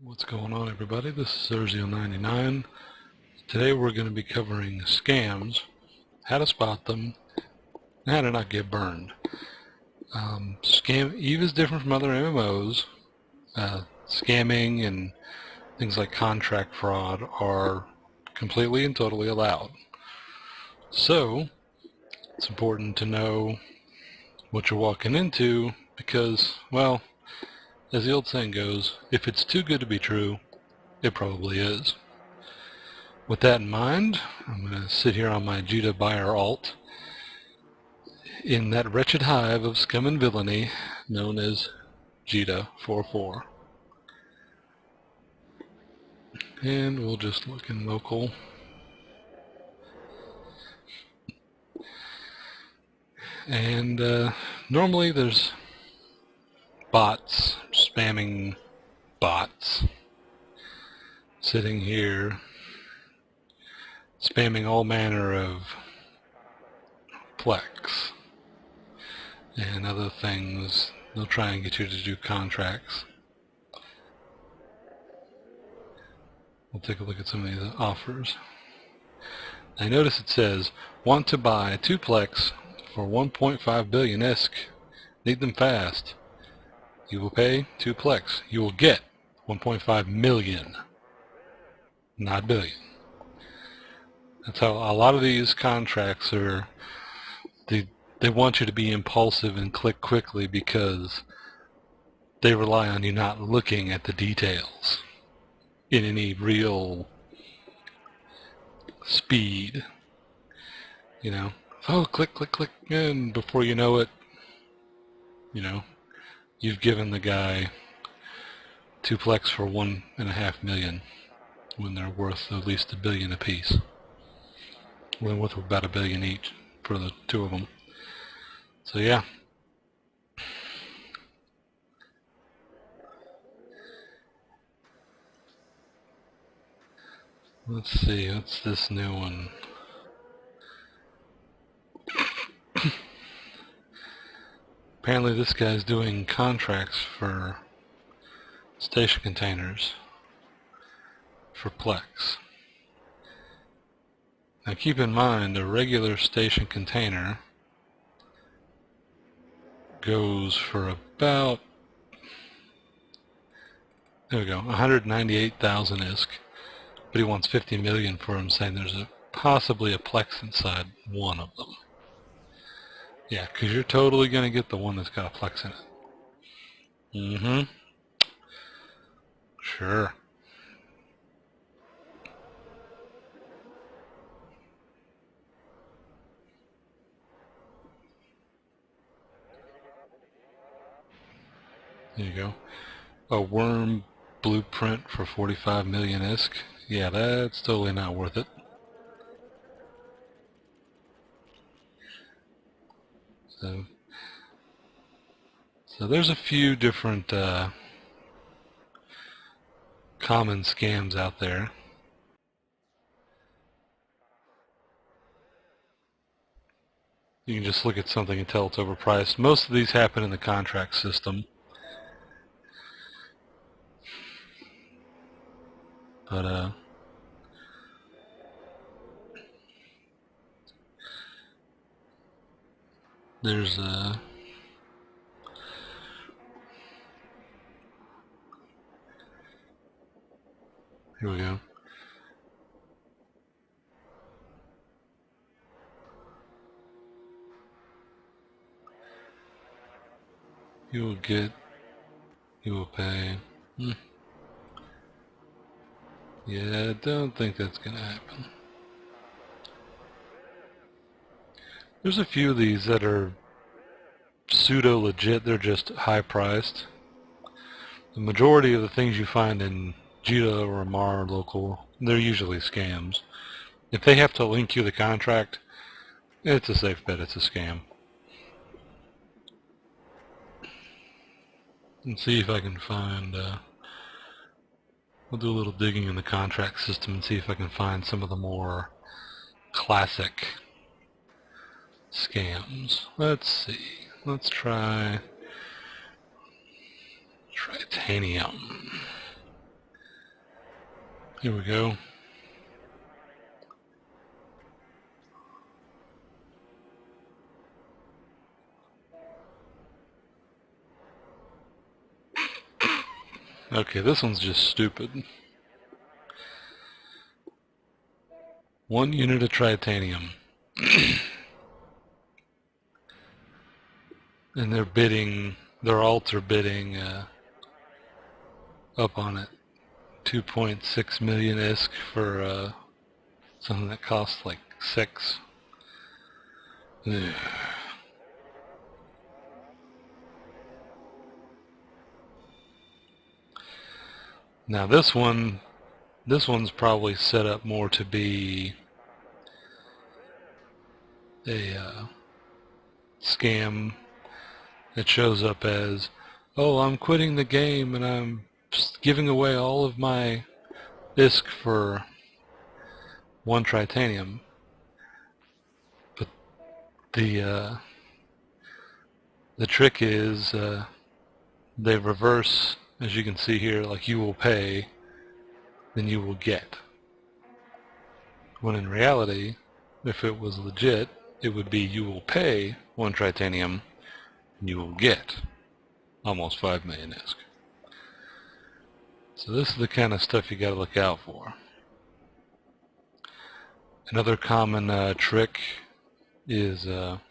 What's going on, everybody? This is Erzio99. Today we're going to be covering scams, how to spot them, and how to not get burned. EVE is different from other MMOs. Scamming and things like contract fraud are completely and totally allowed. So it's important to know what you're walking into because, well, as the old saying goes, if it's too good to be true, it probably is. With that in mind, I'm going to sit here on my Judah buyer alt in that wretched hive of scum and villainy known as Judah44. And we'll just look in local. And normally there's bots, spamming bots, sitting here spamming all manner of Plex and other things. They'll try and get you to do contracts. We'll take a look at some of these offers. I notice it says, want to buy 2 Plex for 1.5 billion ISK. Need them fast. You will pay 2 Plex. You will get 1.5 million, not billion. That's how a lot of these contracts are. They want you to be impulsive and click quickly because they rely on you not looking at the details in any real speed. You know, oh, click, click, click, and before you know it, you've given the guy 2 Plex for 1.5 million when they're worth at least $1 billion apiece. Well, worth about $1 billion each for the two of them. So yeah. Let's see, what's this new one? Apparently this guy's doing contracts for station containers for Plex. Now keep in mind, a regular station container goes for about, there we go, 198,000 ISK, but he wants 50 million for him, saying there's possibly a Plex inside one of them. Yeah, because you're totally going to get the one that's got a Plex in it. Mm-hmm. Sure. There you go. A worm blueprint for 45 million ISK. Yeah, that's totally not worth it. So there's a few different common scams out there. You can just look at something and tell it's overpriced. Most of these happen in the contract system. But there's here we go. You will pay. Yeah, I don't think that's gonna happen. There's a few of these that are pseudo legit. They're just high priced. The majority of the things you find in Judah or Amar local, they're usually scams. If they have to link you the contract, it's a safe bet it's a scam. Let's see if I can find, we'll do a little digging in the contract system and see if I can find some of the more classic scams. Let's see. Let's try Titanium. Here we go. Okay, this one's just stupid. 1 unit of tritanium. And they're bidding, their alts are bidding up on it. 2.6 million ISK for something that costs like 6. Ugh. Now this one's probably set up more to be a scam. It shows up as, oh, I'm quitting the game and I'm giving away all of my ISK for 1 tritanium. But the trick is they reverse, as you can see here, like you will pay, then you will get. When in reality, if it was legit, it would be you will pay 1 tritanium and you will get almost 5 million ISK. So this is the kind of stuff you got to look out for. Another common trick is the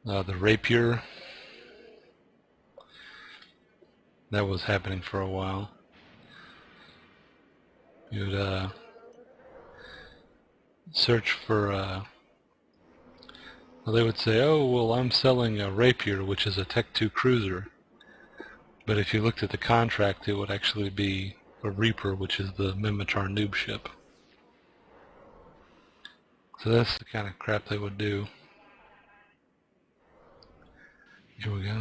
rapier. That was happening for a while. You'd search for well, they would say, oh, well, I'm selling a Rapier, which is a Tech 2 cruiser. But if you looked at the contract, it would actually be a Reaper, which is the Minmatar noob ship. So that's the kind of crap they would do. Here we go.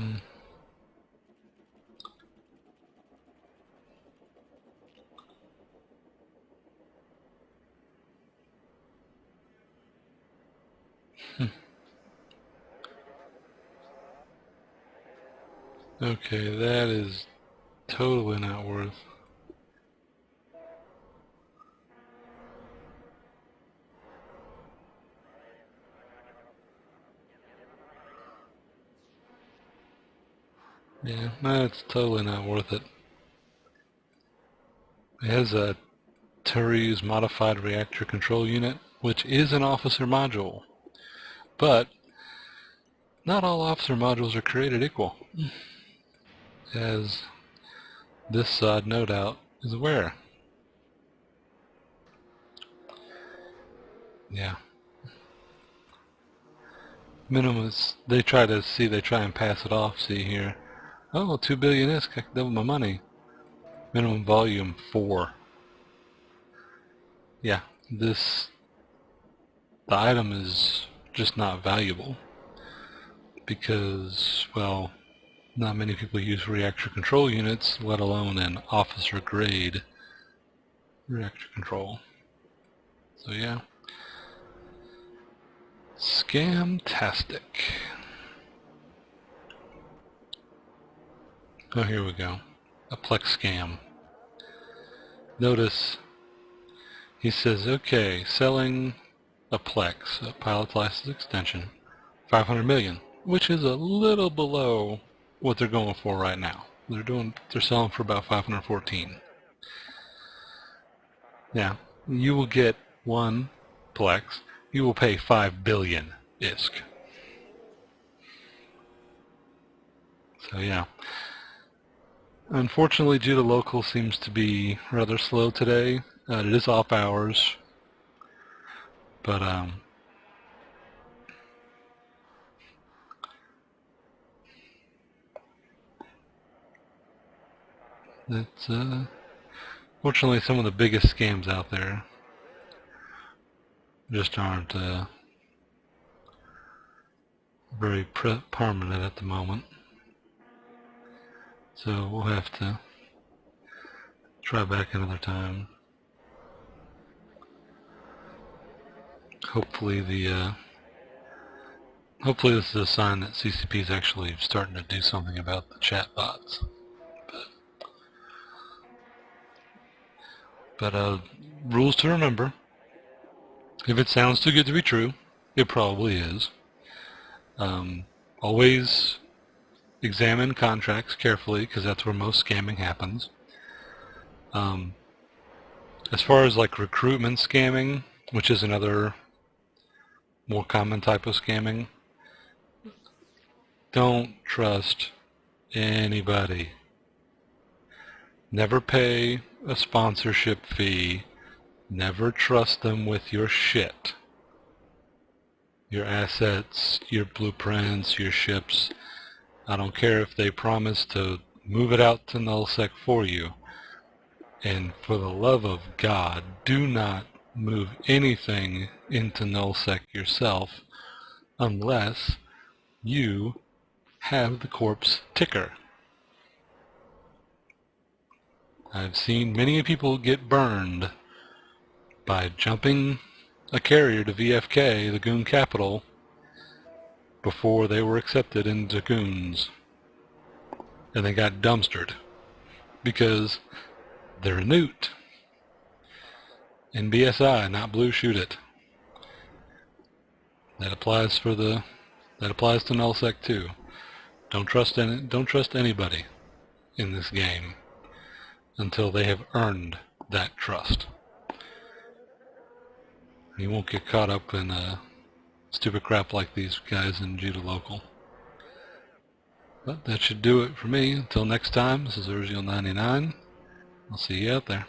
Okay, that is totally not worth. Yeah, that's totally not worth it. It has a Turi's modified reactor control unit, which is an officer module. But not all officer modules are created equal, as this side no doubt is aware. Yeah. Minimum is, they try and pass it off, see here. Oh, 2 billion ISK, I can double my money. Minimum volume 4. Yeah, the item is just not valuable because, well, not many people use reactor control units, let alone an officer grade reactor control. So yeah, scamtastic. Oh, here we go. A Plex scam. Notice he says, okay, selling a Plex, a pilot's license extension, 500 million, which is a little below what they're going for right now. They're selling for about 514. Yeah, you will get 1 Plex. You will pay 5 billion ISK. So yeah. Unfortunately, due to local seems to be rather slow today. It is off hours, but it's fortunately some of the biggest scams out there just aren't very permanent at the moment. So we'll have to try back another time. Hopefully Hopefully this is a sign that CCP is actually starting to do something about the chat bots. But rules to remember. If it sounds too good to be true, it probably is. Always examine contracts carefully, because that's where most scamming happens. As far as like recruitment scamming, which is another more common type of scamming, don't trust anybody. Never pay a sponsorship fee. Never trust them with your shit. Your assets, your blueprints, your ships. I don't care if they promise to move it out to nullsec for you. And for the love of God, do not move anything into nullsec yourself unless you have the corpse ticker. I've seen many people get burned by jumping a carrier to VFK, the Goon capital, before they were accepted into Goons. And they got dumpstered because they're a newt. In BSI, not blue, shoot it. That applies to nullsec too. Don't trust anybody in this game until they have earned that trust. You won't get caught up in stupid crap like these guys in Judah Local. But that should do it for me. Until next time, this is Urzio99. I'll see you out there.